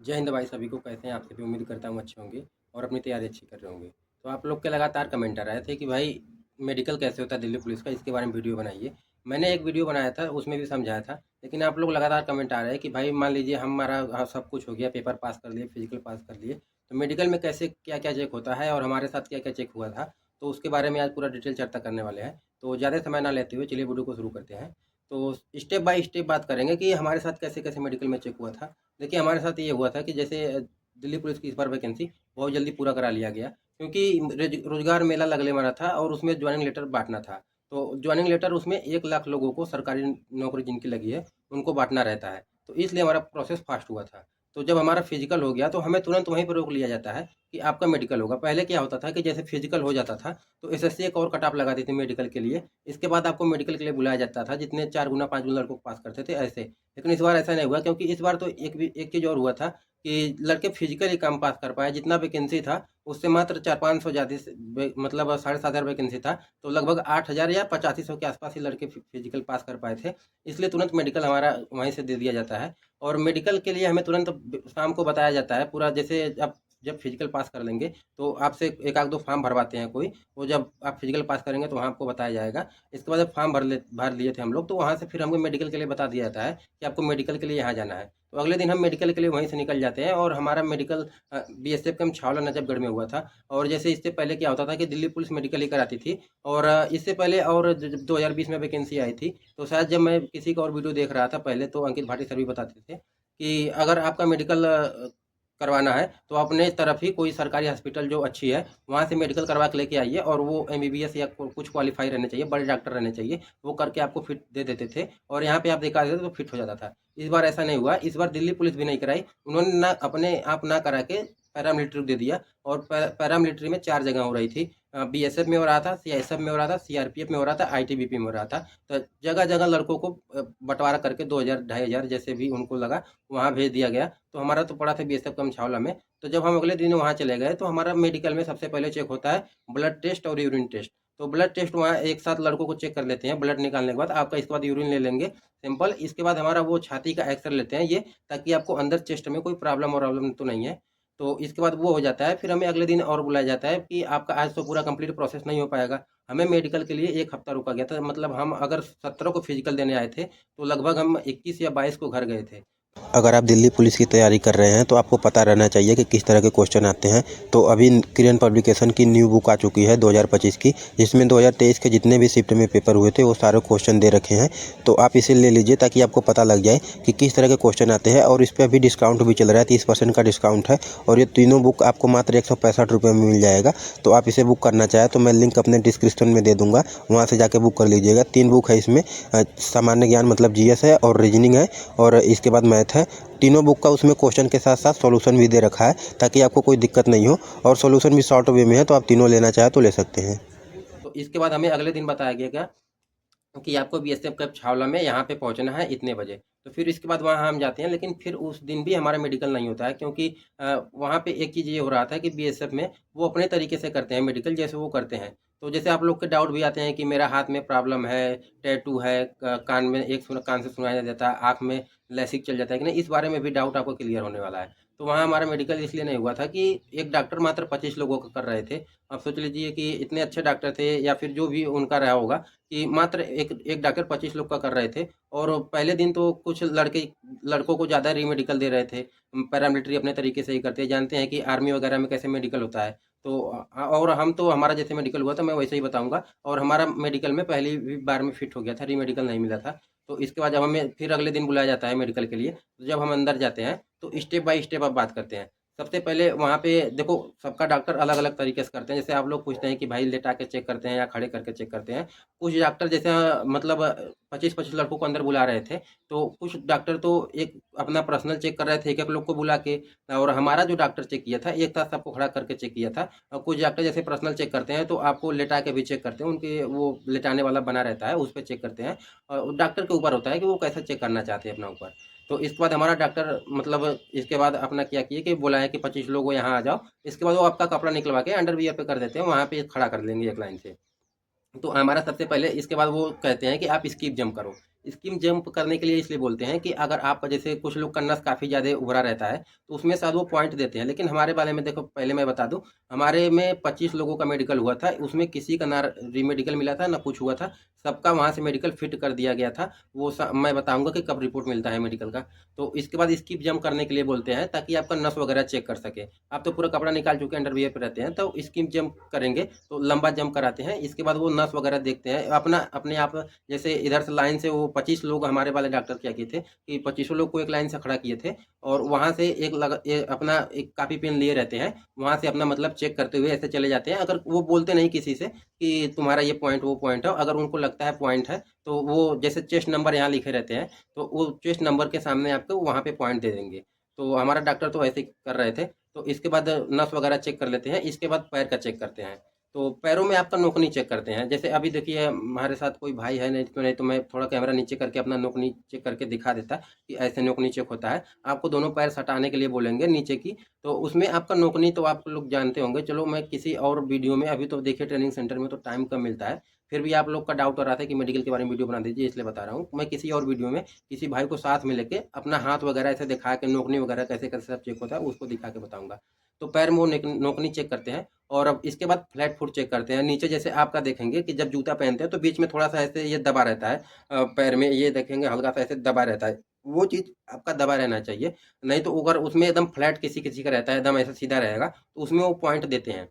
जय हिंद भाई सभी को। कैसे हैं आप सभी? उम्मीद करता हूँ अच्छे होंगे और अपनी तैयारी अच्छी कर रहे होंगे। तो आप लोग के लगातार कमेंट आ रहे थे कि भाई मेडिकल कैसे होता है दिल्ली पुलिस का, इसके बारे में वीडियो बनाइए। मैंने एक वीडियो बनाया था, उसमें भी समझाया था, लेकिन आप लोग लगातार कमेंट आ रहे हैं कि भाई मान लीजिए हमारा सब कुछ हो गया, पेपर पास कर लिए, फिजिकल पास कर लिए, तो मेडिकल में कैसे क्या क्या चेक होता है और हमारे साथ क्या क्या चेक हुआ था। तो उसके बारे में आज पूरा डिटेल चर्चा करने वाले हैं। तो ज़्यादा समय ना लेते हुए चलिए वीडियो को शुरू करते हैं। तो स्टेप बाय स्टेप बात करेंगे कि हमारे साथ कैसे कैसे मेडिकल में चेक हुआ था। देखिए हमारे साथ ये हुआ था कि जैसे दिल्ली पुलिस की इस बार वैकेंसी बहुत जल्दी पूरा करा लिया गया, क्योंकि रोजगार मेला लगने वाला था और उसमें ज्वाइनिंग लेटर बांटना था। तो ज्वाइनिंग लेटर उसमें 1 लाख लोगों को, सरकारी नौकरी जिनकी लगी है उनको बांटना रहता है। तो इसलिए हमारा प्रोसेस फास्ट हुआ था। तो जब हमारा फिजिकल हो गया तो हमें तुरंत वहीं पर रोक लिया जाता है कि आपका मेडिकल होगा। पहले क्या होता था कि जैसे फिजिकल हो जाता था तो एसएससी एक और कट ऑफ लगाती थी मेडिकल के लिए। इसके बाद आपको मेडिकल के लिए बुलाया जाता था, जितने 4 गुना 5 गुना लड़कों को पास करते थे ऐसे। लेकिन इस बार ऐसा नहीं हुआ, क्योंकि इस बार तो एक चीज़ और हुआ था कि लड़के फिजिकली कम पास कर पाए। जितना वैकेंसी था उससे मात्र 400-500 ज़्यादा मतलब 7,500 वैकेंसी था। तो लगभग 8,000 या 8500 के आसपास ही लड़के फिजिकल पास कर पाए थे। इसलिए तुरंत मेडिकल हमारा वहीं से दे दिया जाता है। और मेडिकल के लिए हमें तुरंत शाम को बताया जाता है पूरा। जैसे आप जब फिजिकल पास कर लेंगे तो आपसे एक आध दो फॉर्म भरवाते हैं कोई, वो जब आप फिजिकल पास करेंगे तो वहाँ आपको बताया जाएगा। इसके बाद जब फॉर्म भर लिए थे हम लोग, तो वहाँ से फिर हमको मेडिकल के लिए बता दिया जाता है कि आपको मेडिकल के लिए यहाँ जाना है। तो अगले दिन हम मेडिकल के लिए वहीं से निकल जाते हैं। और हमारा medical BSF camp Chhawla Najafgarh में हुआ था। और जैसे इससे पहले क्या होता था कि दिल्ली पुलिस मेडिकल ही कराती थी। और इससे पहले और जब 2020 में वैकेंसी आई थी, तो शायद जब मैं किसी का और वीडियो देख रहा था पहले, तो अंकित भाटी सर भी बताते थे कि अगर आपका मेडिकल करवाना है तो अपने तरफ ही कोई सरकारी हॉस्पिटल जो अच्छी है वहाँ से मेडिकल करवा के लेके आइए। और वो एमबीबीएस या कुछ क्वालिफाई रहने चाहिए, बड़े डॉक्टर रहने चाहिए, वो करके आपको फिट दे देते थे। और यहाँ पे आप दिखा देते तो फिट हो जाता था। इस बार ऐसा नहीं हुआ। इस बार दिल्ली पुलिस भी नहीं कराई। उन्होंने ना अपने आप ना करा के पैरामिलिट्री को दे दिया। और पैरामिलिट्री में 4 जगह हो रही थी। बीएसएफ में हो रहा था, सीआईएसएफ में हो रहा था, सीआरपीएफ में हो रहा था, आईटीबीपी में हो रहा था। तो जगह जगह लड़कों को बंटवारा करके 2,000 2,500 जैसे भी उनको लगा वहाँ भेज दिया गया। तो हमारा तो पड़ा था बीएसएफ कम छावला में। तो जब हम अगले दिन वहाँ चले गए तो हमारा मेडिकल में सबसे पहले चेक होता है ब्लड टेस्ट और यूरिन टेस्ट। तो ब्लड टेस्ट वहाँ एक साथ लड़कों को चेक कर लेते हैं ब्लड निकालने के बाद। आपका इसके बाद यूरिन ले लेंगे सिंपल। इसके बाद हमारा वो छाती का एक्सरे लेते हैं ये, ताकि आपको अंदर चेस्ट में कोई प्रॉब्लम तो नहीं है। तो इसके बाद वो हो जाता है। फिर हमें अगले दिन और बुलाया जाता है कि आपका आज तो पूरा कंप्लीट प्रोसेस नहीं हो पाएगा। हमें मेडिकल के लिए 1 हफ्ता रुका गया था। मतलब हम अगर 17 को फिजिकल देने आए थे तो लगभग हम 21 या 22 को घर गए थे। अगर आप दिल्ली पुलिस की तैयारी कर रहे हैं तो आपको पता रहना चाहिए कि किस तरह के क्वेश्चन आते हैं। तो अभी किरण पब्लिकेशन की न्यू बुक आ चुकी है 2025 की, जिसमें 2023 के जितने भी शिफ्ट में पेपर हुए थे वो सारे क्वेश्चन दे रखे हैं। तो आप इसे ले लीजिए ताकि आपको पता लग जाए कि किस तरह के क्वेश्चन आते हैं। और इस पर अभी डिस्काउंट भी चल रहा है, 30% का डिस्काउंट है। और ये तीनों बुक आपको मात्र 165 रुपये में मिल जाएगा। तो आप इसे बुक करना चाहें तो मैं लिंक अपने डिस्क्रिप्शन में दे दूँगा, वहाँ से जाके बुक कर लीजिएगा। 3 बुक है इसमें, सामान्य ज्ञान मतलब जीएस है, और रीजनिंग है, और इसके बाद मैथ है। तीनों बुक का उसमें क्वेश्चन के साथ साथ सॉल्यूशन भी दे रखा है, ताकि आपको कोई दिक्कत नहीं हो। और सॉल्यूशन भी शॉर्ट वे में है, तो आप तीनों लेना चाहे तो ले सकते हैं। तो इसके बाद हमें अगले दिन बताया गया कि आपको बीएसएफ कैंप छावला में यहाँ पे पहुँचना है इतने बजे। तो फिर इसके बाद वहाँ हम जाते हैं, लेकिन फिर उस दिन भी हमारा मेडिकल नहीं होता है, क्योंकि वहाँ पे एक चीज़ ये हो रहा था कि बीएसएफ में वो अपने तरीके से करते हैं मेडिकल, जैसे वो करते हैं। तो जैसे आप लोग के डाउट भी आते हैं कि मेरा हाथ में प्रॉब्लम है, टैटू है, कान में कान से सुनाई नहीं देता, आँख में लेसिक चल जाता है कि नहीं, इस बारे में भी डाउट आपको क्लियर होने वाला है। तो वहाँ हमारा मेडिकल इसलिए नहीं हुआ था कि एक डॉक्टर मात्र 25 लोगों का कर रहे थे। आप सोच लीजिए कि इतने अच्छे डॉक्टर थे, या फिर जो भी उनका रहा होगा, कि मात्र एक एक डॉक्टर 25 लोग का कर रहे थे। और पहले दिन तो कुछ लड़कों को ज़्यादा रीमेडिकल दे रहे थे। पैरामिलिट्री अपने तरीके से ही करते हैं, जानते हैं कि आर्मी वगैरह में कैसे मेडिकल होता है। तो और हम तो हमारा जैसे मेडिकल हुआ था मैं वैसे ही बताऊंगा। और हमारा मेडिकल में पहली भी बार में फिट हो गया था, रीमेडिकल नहीं मिला था। तो इसके बाद जब हमें फिर अगले दिन बुलाया जाता है मेडिकल के लिए, तो जब हम अंदर जाते हैं तो स्टेप बाय स्टेप आप बात करते हैं। सबसे पहले वहाँ पे देखो, सबका डॉक्टर अलग अलग तरीके से करते हैं। जैसे आप लोग पूछते हैं कि भाई लेटा के चेक करते हैं या खड़े करके चेक करते हैं। कुछ डॉक्टर जैसे मतलब 25-25 लड़कों को अंदर बुला रहे थे। तो कुछ डॉक्टर तो एक अपना पर्सनल चेक कर रहे थे, एक-एक लोग को बुला के। और हमारा जो डॉक्टर चेक किया था, एक साथ सबको खड़ा करके चेक किया था। और कुछ डॉक्टर जैसे पर्सनल चेक करते हैं तो आपको लेटा के भी चेक करते हैं, उनके वो लेटाने वाला बना रहता है, उस पे चेक करते हैं। और डॉक्टर के ऊपर होता है कि वो कैसा चेक करना चाहते हैं अपना ऊपर। तो इसके बाद हमारा डॉक्टर मतलब इसके बाद अपना क्या किए कि बोला है कि 25 लोग वो यहाँ आ जाओ। इसके बाद वो आपका कपड़ा निकलवा के अंडरवियर पे कर देते हैं, वहाँ पे खड़ा कर देंगे एक लाइन से। तो हमारा सबसे पहले इसके बाद वो कहते हैं कि आप स्कीप जंप करो। स्किम जंप करने के लिए इसलिए बोलते हैं कि अगर आपका जैसे कुछ लोग का नस काफ़ी ज़्यादा उभरा रहता है तो उसमें शायद वो पॉइंट देते हैं, लेकिन हमारे बारे में देखो पहले मैं बता दूं, हमारे में 25 लोगों का मेडिकल हुआ था, उसमें किसी का ना रीमेडिकल मिला था ना कुछ हुआ था, सबका वहाँ से मेडिकल फिट कर दिया गया था। वो मैं बताऊंगा कि कब रिपोर्ट मिलता है मेडिकल का। तो इसके बाद स्किप जंप करने के लिए बोलते हैं ताकि आपका नस वगैरह चेक कर सके। आप तो पूरा कपड़ा निकाल चुके हैं, अंडरवियर पे रहते हैं, तो स्किप जंप करेंगे तो लंबा जंप कराते हैं। इसके बाद वो नस वगैरह देखते हैं अपना अपने आप, जैसे इधर से लाइन से वो 25 लोग हमारे वाले डॉक्टर क्या किए थे कि 25 लोग को एक लाइन से खड़ा किए थे और वहाँ से अपना एक कापी पेन लिए रहते हैं, वहाँ से अपना मतलब चेक करते हुए ऐसे चले जाते हैं। अगर वो बोलते नहीं किसी से कि तुम्हारा ये पॉइंट वो पॉइंट है, अगर उनको लगता है पॉइंट है तो वो जैसे चेस्ट नंबर यहाँ लिखे रहते हैं तो वो चेस्ट नंबर के सामने आपको वहाँ पे पॉइंट दे देंगे। तो हमारा डॉक्टर तो ऐसे ही कर रहे थे। तो इसके बाद नस वगैरह चेक कर लेते हैं, इसके बाद पैर का चेक करते हैं। तो पैरों में आपका नोकनी चेक करते हैं। जैसे अभी देखिए हमारे साथ कोई भाई है नहीं तो मैं थोड़ा कैमरा नीचे करके अपना नोकनी चेक करके दिखा देता कि ऐसे नोकनी चेक होता है। आपको दोनों पैर सटाने के लिए बोलेंगे नीचे की, तो उसमें आपका नोकनी तो आप लोग जानते होंगे। चलो मैं किसी और वीडियो में, अभी तो देखिए ट्रेनिंग सेंटर में तो टाइम कम मिलता है, फिर भी आप लोग का डाउट हो रहा था कि मेडिकल के बारे में वीडियो बना दीजिए, इसलिए बता रहा हूँ। मैं किसी और वीडियो में किसी भाई को साथ में लेके अपना हाथ वगैरह ऐसे दिखा के नोकनी वगैरह कैसे कैसे सब चेक होता है उसको दिखा के बताऊंगा। तो पैर में वो नोकनी चेक करते हैं और अब इसके बाद फ्लैट फुट चेक करते हैं। नीचे जैसे आपका देखेंगे कि जब जूता पहनते हैं तो बीच में थोड़ा सा ऐसे ये दबा रहता है, पैर में ये देखेंगे हल्का सा ऐसे दबा रहता है, वो चीज़ आपका दबा रहना चाहिए। नहीं तो अगर उसमें एकदम फ्लैट किसी किसी का रहता है, एकदम ऐसा सीधा रहेगा, तो उसमें वो पॉइंट देते हैं।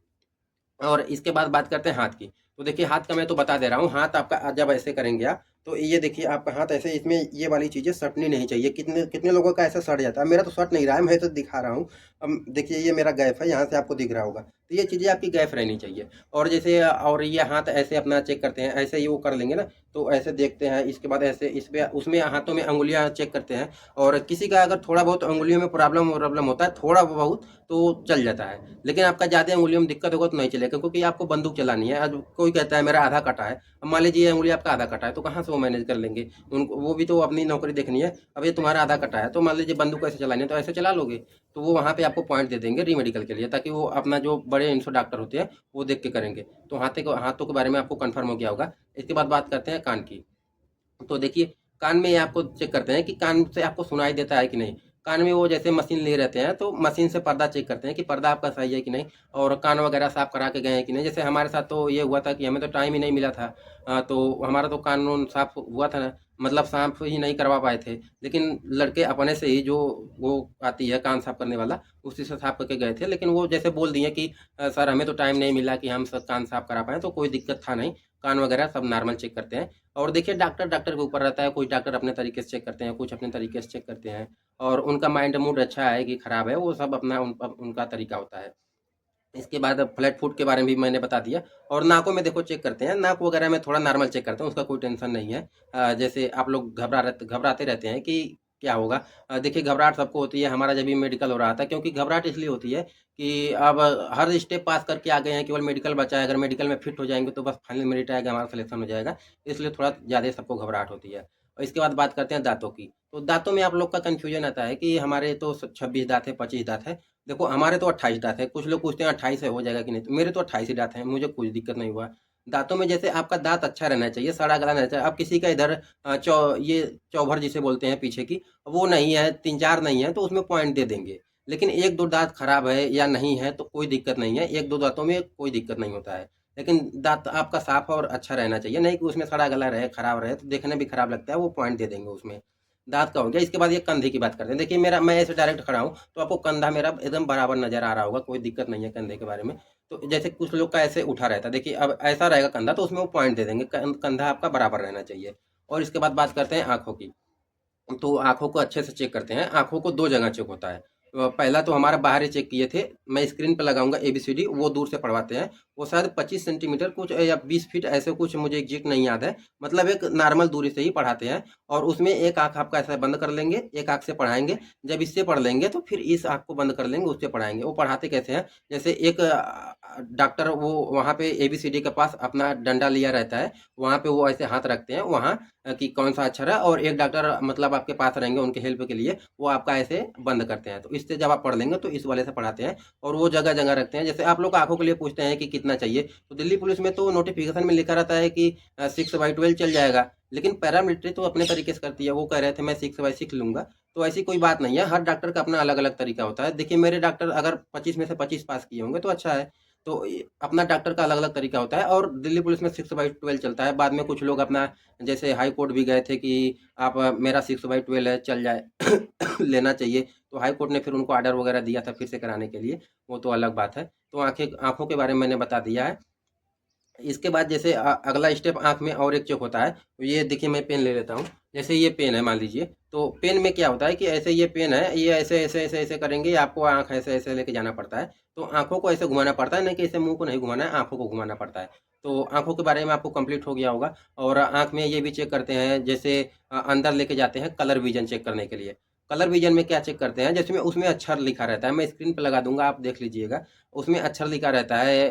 और इसके बाद बात करते हैं हाथ की। तो देखिए हाथ का मैं तो बता दे रहा हूँ, हाथ आपका जब ऐसे करेंगे आप तो ये देखिए आपका हाथ ऐसे, इसमें ये वाली चीज़ें सटनी नहीं चाहिए। कितने कितने लोगों का ऐसा सट जाता है, मेरा तो सट नहीं रहा है, मैं तो दिखा रहा हूँ। अब देखिए ये मेरा गैप है, यहाँ से आपको दिख रहा होगा, तो ये चीज़ें आपकी गैप रहनी चाहिए। और जैसे और ये हाथ ऐसे अपना चेक करते हैं, ऐसे ही वो कर लेंगे ना, तो ऐसे देखते हैं। इसके बाद ऐसे इसमें उसमें हाथों में अंगुलियाँ चेक करते हैं। और किसी का अगर थोड़ा बहुत अंगुलियों में प्रॉब्लम होता है, थोड़ा बहुत तो चल जाता है, लेकिन आपका ज़्यादा अंगुलियों में दिक्कत होगा तो नहीं चलेगा, क्योंकि आपको बंदूक चलानी है। आज कोई कहता है मेरा आधा कटा है, अब मान लीजिए अंगुली आपका आधा कटा है तो कहाँ से वो मैनेज कर लेंगे, उनको वो भी तो अपनी नौकरी देखनी है। अब ये तुम्हारा आधा कटा है तो मान लीजिए बंदूक कैसे चलानी है, तो ऐसे चला लोगे, तो वो वहाँ पे आपको पॉइंट दे देंगे री मेडिकल के लिए, ताकि वो अपना जो बड़े इंसो डॉक्टर होते हैं वो देख के करेंगे। तो हाथों के बारे में आपको कन्फर्म हो गया होगा। इसके बाद बात करते हैं कान की। तो देखिए कान में आपको चेक करते हैं कि कान से आपको सुनाई देता है कि नहीं। कान में वो जैसे मशीन ले रहते हैं तो मशीन से पर्दा चेक करते हैं कि पर्दा आपका सही है कि नहीं, और कान वगैरह साफ करा के गए हैं कि नहीं। जैसे हमारे साथ तो ये हुआ था कि हमें तो टाइम ही नहीं मिला था, तो हमारा तो कान साफ हुआ था ना, मतलब साफ ही नहीं करवा पाए थे। लेकिन लड़के अपने से ही जो वो आती है कान साफ करने वाला, उसी से साफ करके गए थे। लेकिन वो जैसे बोल दिए कि सर हमें तो टाइम नहीं मिला कि हम सब कान साफ करा पाए, तो कोई दिक्कत था नहीं। कान वगैरह सब नॉर्मल चेक करते हैं। और देखिए डॉक्टर डॉक्टर के ऊपर रहता है, कुछ डॉक्टर अपने तरीके से चेक करते हैं, कुछ अपने तरीके से चेक करते हैं। और उनका माइंड मूड अच्छा है कि खराब है, वो सब अपना उनका तरीका होता है। इसके बाद फ्लैट फुट के बारे में भी मैंने बता दिया। और नाकों में देखो चेक करते हैं, नाक वगैरह में थोड़ा नॉर्मल चेक करते हैं, उसका कोई टेंशन नहीं है। जैसे आप लोग घबराते रहते हैं कि क्या होगा। देखिए घबराहट सबको होती है, हमारा जब भी मेडिकल हो रहा था, क्योंकि घबराहट इसलिए होती है कि अब हर स्टेप पास करके आ गए हैं, केवल मेडिकल बचा है। अगर मेडिकल में फिट हो जाएंगे तो बस फाइनल मेरिट आएगा, हमारा सिलेक्शन हो जाएगा, इसलिए थोड़ा ज़्यादा सबको घबराहट होती है। और इसके बाद बात करते हैं दांतों की। तो दांतों में आप लोग का कन्फ्यूजन आता है कि हमारे तो 26 दांत है, 25 दांत है। देखो हमारे तो 28 दांत है, कुछ लोग पूछते हैं 28 है हो जाएगा कि नहीं, तो मेरे तो 28 ही दांत हैं, मुझे कुछ दिक्कत नहीं हुआ। दांतों में जैसे आपका दांत अच्छा रहना चाहिए, सड़ा गला नहीं रहना चाहिए। अब किसी का इधर ये चौभर जिसे बोलते हैं पीछे की, वो नहीं है, 3-4 नहीं है, तो उसमें पॉइंट दे देंगे। लेकिन 1-2 दांत खराब है या नहीं है तो कोई दिक्कत नहीं है, 1-2 दांतों में कोई दिक्कत नहीं होता है। लेकिन दांत आपका साफ और अच्छा रहना चाहिए, नहीं कि उसमें सड़ा गला रहे, खराब रहे, तो देखने भी खराब लगता है, वो पॉइंट दे देंगे उसमें। दांत का हो गया। इसके बाद ये कंधे की बात करते हैं। देखिए मेरा, मैं ऐसे डायरेक्ट खड़ा हूँ तो आपको कंधा मेरा एकदम बराबर नजर आ रहा होगा, कोई दिक्कत नहीं है कंधे के बारे में। तो जैसे कुछ लोग का ऐसे उठा रहता है, देखिए अब ऐसा रहेगा कंधा तो उसमें वो पॉइंट दे देंगे, कंधा आपका बराबर रहना चाहिए। और इसके बाद बात करते हैं आंखों की। तो आँखों को अच्छे से चेक करते हैं। आँखों को 2 जगह चेक होता है। पहला तो हमारा बाहर ही चेक किए थे, मैं स्क्रीन पे लगाऊँगा ABCD, वो दूर से पढ़वाते हैं। वो शायद 25 सेंटीमीटर कुछ या 20 फीट ऐसे कुछ, मुझे एग्ज़ैक्ट नहीं याद है। मतलब एक नॉर्मल दूरी से ही पढ़ाते हैं। और उसमें एक आँख आपका ऐसा बंद कर लेंगे, एक आँख से पढ़ाएँगे। जब इससे पढ़ लेंगे तो फिर इस आँख को बंद कर लेंगे, उससे पढ़ाएँगे। वो पढ़ाते कैसे हैं, जैसे एक डॉक्टर वो वहाँ पे ABCD के पास अपना डंडा लिया रहता है, वहाँ पे वो ऐसे हाथ रखते हैं वहाँ कि कौन सा अक्षर है, और एक डॉक्टर मतलब आपके पास रहेंगे उनके हेल्प के लिए, वो आपका ऐसे बंद करते हैं। तो इससे जब आप पढ़ लेंगे तो इस वाले से पढ़ाते हैं और वो जगह जगह रखते हैं। जैसे आप लोग आंखों के लिए पूछते हैं कि कितना चाहिए, तो दिल्ली पुलिस में तो नोटिफिकेशन में लिखा रहता है कि 6/12 चल जाएगा, लेकिन पैरामिलिट्री तो अपने तरीके से करती है। वो कह रहे थे मैं 6/6 लूँगा, तो ऐसी कोई बात नहीं है। हर डॉक्टर का अपना अलग अलग तरीका होता है। देखिए मेरे डॉक्टर अगर 25 में से 25 पास किए होंगे तो अच्छा है। तो अपना डॉक्टर का अलग अलग तरीका होता है और दिल्ली पुलिस में 6/12 चलता है। बाद में कुछ लोग अपना, जैसे हाई कोर्ट भी गए थे कि आप मेरा 6/12 है चल जाए लेना चाहिए, तो हाई कोर्ट ने फिर उनको ऑर्डर वगैरह दिया था फिर से कराने के लिए, वो तो अलग बात है। तो आँखों के बारे में मैंने बता दिया है। इसके बाद जैसे अगला स्टेप आँख में और एक चेक होता है। तो ये देखिए मैं पेन ले लेता हूँ। जैसे ये पेन है मान लीजिए, तो पेन में क्या होता है कि ऐसे ये पेन है, ये ऐसे ऐसे ऐसे ऐसे करेंगे, आपको आँख ऐसे ऐसे लेके जाना पड़ता है। तो आँखों को ऐसे घुमाना पड़ता है, नहीं कि ऐसे मुँह को नहीं घुमाना है, आँखों को घुमाना पड़ता है। तो आँखों के बारे में आपको कंप्लीट हो गया होगा। और आँख में ये भी चेक करते हैं, जैसे अंदर लेके जाते हैं कलर विज़न चेक करने के लिए। कलर विज़न में क्या चेक करते हैं, जैसे में उसमें अक्षर लिखा रहता है, मैं स्क्रीन पे लगा दूँगा, आप देख लीजिएगा। उसमें अक्षर लिखा रहता है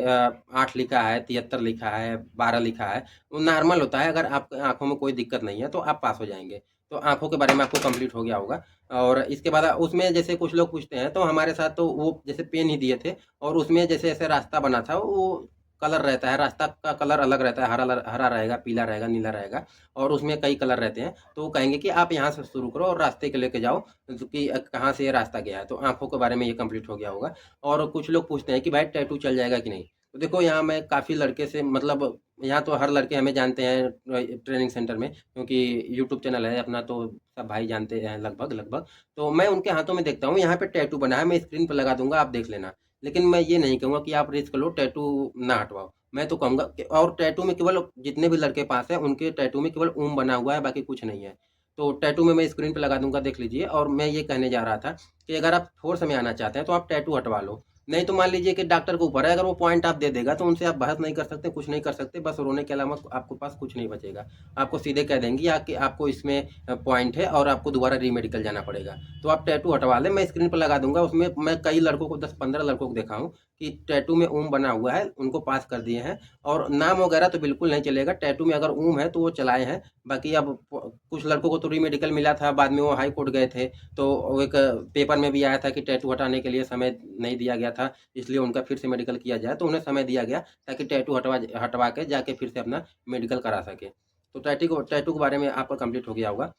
8 लिखा है, 73 लिखा है, 12 लिखा है। वो नॉर्मल होता है, अगर आपकी आँखों में कोई दिक्कत नहीं है तो आप पास हो जाएँगे। तो आँखों के बारे में आपको कंप्लीट हो गया होगा। और इसके बाद उसमें जैसे कुछ लोग पूछते हैं, तो हमारे साथ तो वो जैसे पेन ही दिए थे और उसमें जैसे ऐसे रास्ता बना था, वो कलर रहता है, रास्ता का कलर अलग रहता है, हरा रहेगा, पीला रहेगा, नीला रहेगा और उसमें कई कलर रहते हैं। तो वो कहेंगे कि आप यहाँ से शुरू करो और रास्ते के लेके जाओ कि कहाँ से ये रास्ता गया है। तो आँखों के बारे में ये कंप्लीट हो गया होगा। और कुछ लोग पूछते हैं कि भाई टैटू चल जाएगा कि नहीं? तो देखो यहाँ मैं काफ़ी लड़के से, मतलब यहाँ तो हर लड़के हमें जानते हैं ट्रेनिंग सेंटर में, क्योंकि यूट्यूब चैनल है अपना, तो सब भाई जानते हैं लगभग लगभग। तो मैं उनके हाथों में देखता हूँ यहाँ पे टैटू बना है, मैं स्क्रीन पर लगा दूंगा, आप देख लेना। लेकिन मैं ये नहीं कहूँगा कि आप रिस्क लो, टैटू ना हटवाओ। मैं तो कहूँगा कि, और टैटू में केवल जितने भी लड़के पास है उनके टैटू में केवल ओम बना हुआ है, बाकी कुछ नहीं है। तो टैटू में मैं स्क्रीन पे लगा दूंगा, देख लीजिए। और मैं ये कहने जा रहा था कि अगर आप फोर्स में आना चाहते हैं तो आप टैटू हटवा लो। नहीं तो मान लीजिए कि डॉक्टर के ऊपर है, अगर वो पॉइंट आप दे देगा तो उनसे आप बहस नहीं कर सकते, कुछ नहीं कर सकते, बस रोने के अलावा आपके पास कुछ नहीं बचेगा। आपको सीधे कह देंगे या कि आपको इसमें पॉइंट है और आपको दोबारा रीमेडिकल जाना पड़ेगा। तो आप टैटू हटवा लें, मैं स्क्रीन पर लगा दूंगा। उसमें मैं कई लड़कों को, 10-15 लड़कों को देखा हूँ कि टैटू में ओम बना हुआ है, उनको पास कर दिए हैं। और नाम वगैरह तो बिल्कुल नहीं चलेगा, टैटू में अगर ओम है तो वो चलाए हैं। बाकी अब कुछ लड़कों को तो रीमेडिकल मिला था, बाद में वो हाई कोर्ट गए थे, तो वो एक पेपर में भी आया था कि टैटू हटाने के लिए समय नहीं दिया गया था, इसलिए उनका फिर से मेडिकल किया जाए। तो उन्हें समय दिया गया ताकि टैटू हटवा के जाके फिर से अपना मेडिकल करा सके। तो टैटू के बारे में आपका कंप्लीट हो गया होगा।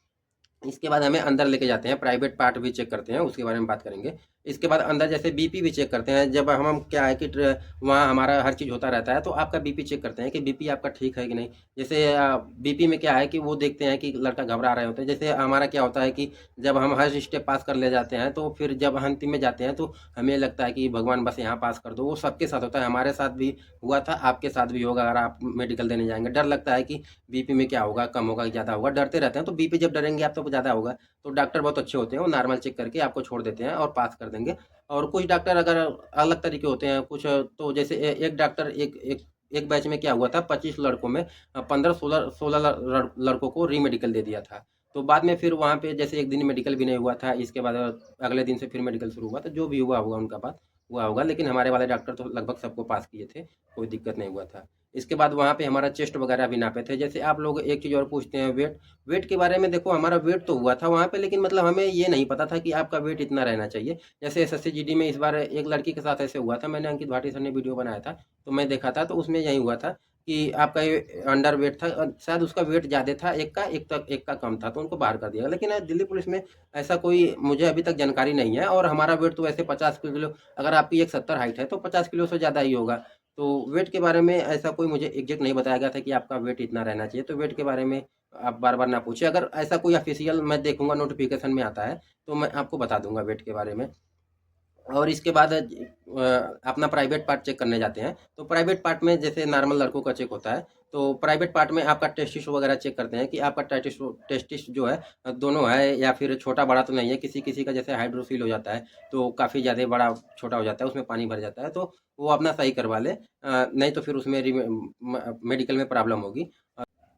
इसके बाद हमें अंदर लेके जाते हैं, प्राइवेट पार्ट भी चेक करते हैं, उसके बारे में बात करेंगे। इसके बाद अंदर जैसे बीपी भी चेक करते हैं। जब हम क्या है कि वहाँ हमारा हर चीज़ होता रहता है, तो आपका बीपी चेक करते हैं कि बीपी आपका ठीक है कि नहीं। जैसे बीपी में क्या है कि वो देखते हैं कि लड़का घबरा रहे होते हैं। जैसे हमारा क्या होता है कि जब हम हर स्टेप पास कर ले जाते हैं, तो फिर जब अंतिम में जाते हैं तो हमें लगता है कि भगवान बस यहाँ पास कर दो। वो सबके साथ होता है, हमारे साथ भी हुआ था, आपके साथ भी होगा। अगर आप मेडिकल देने जाएंगे, डर लगता है कि बीपी में क्या होगा, कम होगा, ज़्यादा होगा, डरते रहते हैं। तो बीपी जब डरेंगे आप तो ज़्यादा होगा। तो डॉक्टर बहुत अच्छे होते हैं, वो नॉर्मल चेक करके आपको छोड़ देते हैं और पास कर देंगे। और कुछ डॉक्टर अगर अलग तरीके होते हैं कुछ, तो जैसे एक डॉक्टर एक बैच में क्या हुआ था, 25 लड़कों में 15-16 लड़कों को रीमेडिकल दे दिया था। तो बाद में फिर वहाँ पे जैसे एक दिन मेडिकल भी नहीं हुआ था, इसके बाद अगले दिन से फिर मेडिकल शुरू हुआ। तो जो भी हुआ होगा उनका बात हुआ होगा, लेकिन हमारे वाले डॉक्टर तो लगभग सबको पास किए थे, कोई दिक्कत नहीं हुआ था। इसके बाद वहाँ पे हमारा चेस्ट वगैरह भी नापे थे। जैसे आप लोग एक चीज़ और पूछते हैं, वेट। वेट के बारे में देखो, हमारा वेट तो हुआ था वहाँ पे, लेकिन मतलब हमें ये नहीं पता था कि आपका वेट इतना रहना चाहिए। जैसे एसएससी जीडी में इस बार एक लड़की के साथ ऐसे हुआ था, मैंने अंकित भाटी सर ने वीडियो बनाया था, तो मैं देखा था, तो उसमें यही हुआ था कि आपका ये अंडर वेट था, शायद उसका वेट ज़्यादा था, एक का कम था, तो उनको बाहर कर दिया। लेकिन दिल्ली पुलिस में ऐसा कोई मुझे अभी तक जानकारी नहीं है। और हमारा वेट तो वैसे 50 किलो, अगर आपकी 170 हाइट है तो 50 किलो से ज़्यादा ही होगा। तो वेट के बारे में ऐसा कोई मुझे एग्जैक्ट नहीं बताया गया था कि आपका वेट इतना रहना चाहिए। तो वेट के बारे में आप बार बार ना पूछिए। अगर ऐसा कोई ऑफिशियल मैं देखूंगा नोटिफिकेशन में आता है तो मैं आपको बता दूंगा वेट के बारे में। और इसके बाद अपना प्राइवेट पार्ट चेक करने जाते हैं। तो प्राइवेट पार्ट में जैसे नॉर्मल लड़कों का चेक होता है, तो प्राइवेट पार्ट में आपका टेस्टिस वगैरह चेक करते हैं कि आपका टेस्टिस जो है दोनों है या फिर छोटा बड़ा तो नहीं है। किसी किसी का जैसे हाइड्रोफिल हो जाता है, तो काफ़ी ज़्यादा बड़ा छोटा हो जाता है, उसमें पानी भर जाता है, तो वो अपना सही करवा ले। नहीं तो फिर उसमें मेडिकल में प्रॉब्लम होगी।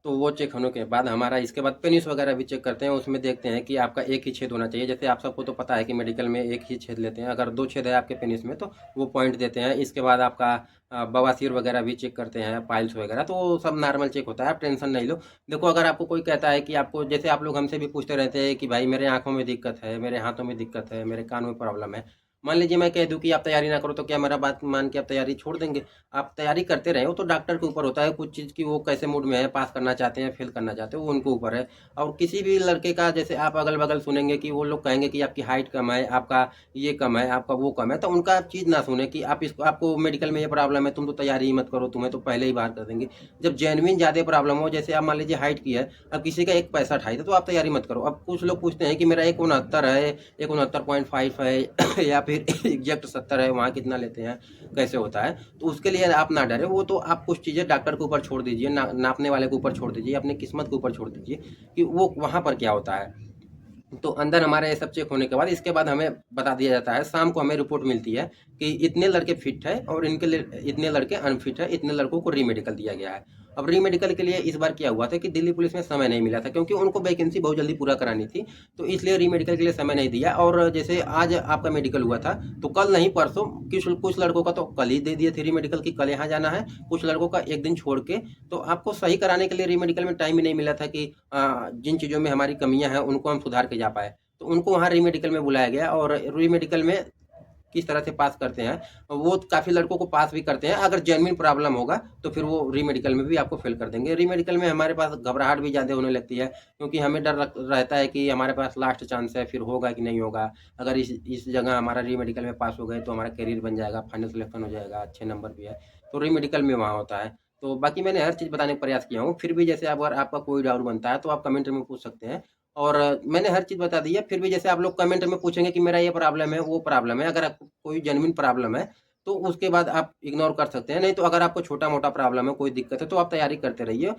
तो वो चेक होने के बाद हमारा इसके बाद पेनिस वगैरह भी चेक करते हैं। उसमें देखते हैं कि आपका एक ही छेद होना चाहिए। जैसे आप सबको तो पता है कि मेडिकल में एक ही छेद लेते हैं, अगर 2 छेद है आपके पेनिस में तो वो पॉइंट देते हैं। इसके बाद आपका बवासीर वगैरह भी चेक करते हैं, पाइल्स वगैरह, तो वो सब नॉर्मल चेक होता है, आप टेंशन नहीं लो। देखो, अगर आपको कोई कहता है कि आपको, जैसे आप लोग हमसे भी पूछते रहते हैं कि भाई मेरे आँखों में दिक्कत है, मेरे हाथों में दिक्कत है, मेरे कान में प्रॉब्लम है। मान लीजिए मैं कह दूँ कि आप तैयारी ना करो, तो क्या मेरा बात मान के आप तैयारी छोड़ देंगे? आप तैयारी करते रहे हो, तो डॉक्टर के ऊपर होता है कुछ चीज़ की, वो कैसे मूड में है, पास करना चाहते हैं, फेल करना चाहते हैं, वो उनके ऊपर है। और किसी भी लड़के का, जैसे आप अगल-बगल सुनेंगे कि वो लोग कहेंगे कि आपकी हाइट कम है, आपका ये कम है, आपका वो कम है, तो उनका चीज़ ना सुने कि आप इसको, आपको मेडिकल में ये प्रॉब्लम है, तुम तो तैयारी ही मत करो, तुम्हें तो पहले ही बाहर कर देंगे। जब जेन्युइन ज़्यादा प्रॉब्लम हो, जैसे आप मान लीजिए हाइट की है, अब किसी का 1.65 है, तो आप तैयारी मत करो। अब कुछ लोग पूछते हैं कि मेरा 1.69 है, 169.5 है या फिर एग्जैक्ट 70 है, वहाँ कितना लेते हैं, कैसे होता है? तो उसके लिए आप ना डरें, वो तो आप कुछ चीज़ें डॉक्टर के ऊपर छोड़ दीजिए, नापने वाले के ऊपर छोड़ दीजिए, अपनी किस्मत के ऊपर छोड़ दीजिए कि वो वहाँ पर क्या होता है। तो अंदर हमारा ये सब चेक होने के बाद, इसके बाद हमें बता दिया जाता है, शाम को हमें रिपोर्ट मिलती है कि इतने लड़के फिट है और इनके लिए इतने लड़के अनफिट है, इतने लड़कों को रीमेडिकल दिया गया है। अब रीमेडिकल के लिए इस बार क्या हुआ था कि दिल्ली पुलिस में समय नहीं मिला था, क्योंकि उनको वैकेंसी बहुत जल्दी पूरा करानी थी, तो इसलिए रीमेडिकल के लिए समय नहीं दिया। और जैसे आज आपका मेडिकल हुआ था, तो कल नहीं परसों कुछ लड़कों का तो कल ही दे दिए थे रीमेडिकल की, कल यहाँ जाना है, कुछ लड़कों का एक दिन छोड़ के। तो आपको सही कराने के लिए रीमेडिकल में टाइम ही नहीं मिला था कि जिन चीज़ों में हमारी कमियां हैं उनको हम सुधार के जा पाए। तो उनको वहाँ रीमेडिकल में बुलाया गया, और रीमेडिकल में किस तरह से पास करते हैं, वो काफ़ी लड़कों को पास भी करते हैं। अगर जेन्युइन प्रॉब्लम होगा तो फिर वो रीमेडिकल में भी आपको फेल कर देंगे। रीमेडिकल में हमारे पास घबराहट भी ज़्यादा होने लगती है, क्योंकि हमें डर रहता है कि हमारे पास लास्ट चांस है, फिर होगा कि नहीं होगा। अगर इस जगह हमारा रीमेडिकल में पास हो गए तो हमारा करियर बन जाएगा, फाइनल सिलेक्शन हो जाएगा, अच्छे नंबर भी है, तो रीमेडिकल में वहाँ होता है। तो बाकी मैंने हर चीज़ बताने का प्रयास किया हूँ, फिर भी जैसे अगर आपका कोई डाउट बनता है तो आप कमेंट में पूछ सकते हैं। और मैंने हर चीज़ बता दी है। फिर भी जैसे आप लोग कमेंट में पूछेंगे कि मेरा ये प्रॉब्लम है, वो प्रॉब्लम है, अगर आपको कोई जेन्युइन प्रॉब्लम है तो उसके बाद आप इग्नोर कर सकते हैं। नहीं तो अगर आपको छोटा-मोटा प्रॉब्लम है, कोई दिक्कत है, तो आप तैयारी करते रहिए।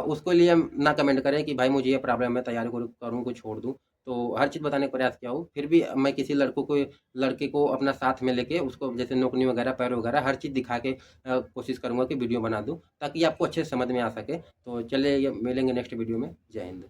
उसके लिए ना कमेंट करें कि भाई मुझे ये प्रॉब्लम है, तैयारी करूँ कि छोड़ दूँ। तो हर चीज़ बताने का प्रयास किया हूँ। फिर भी मैं किसी लड़के को अपना साथ में लेके उसको जैसे नोकनी वगैरह, पैर वगैरह हर चीज़ दिखा के कोशिश करूँगा कि वीडियो बना दूँ, ताकि आपको अच्छे से समझ में आ सके। तो चलिए, ये मिलेंगे नेक्स्ट वीडियो में। जय हिंद।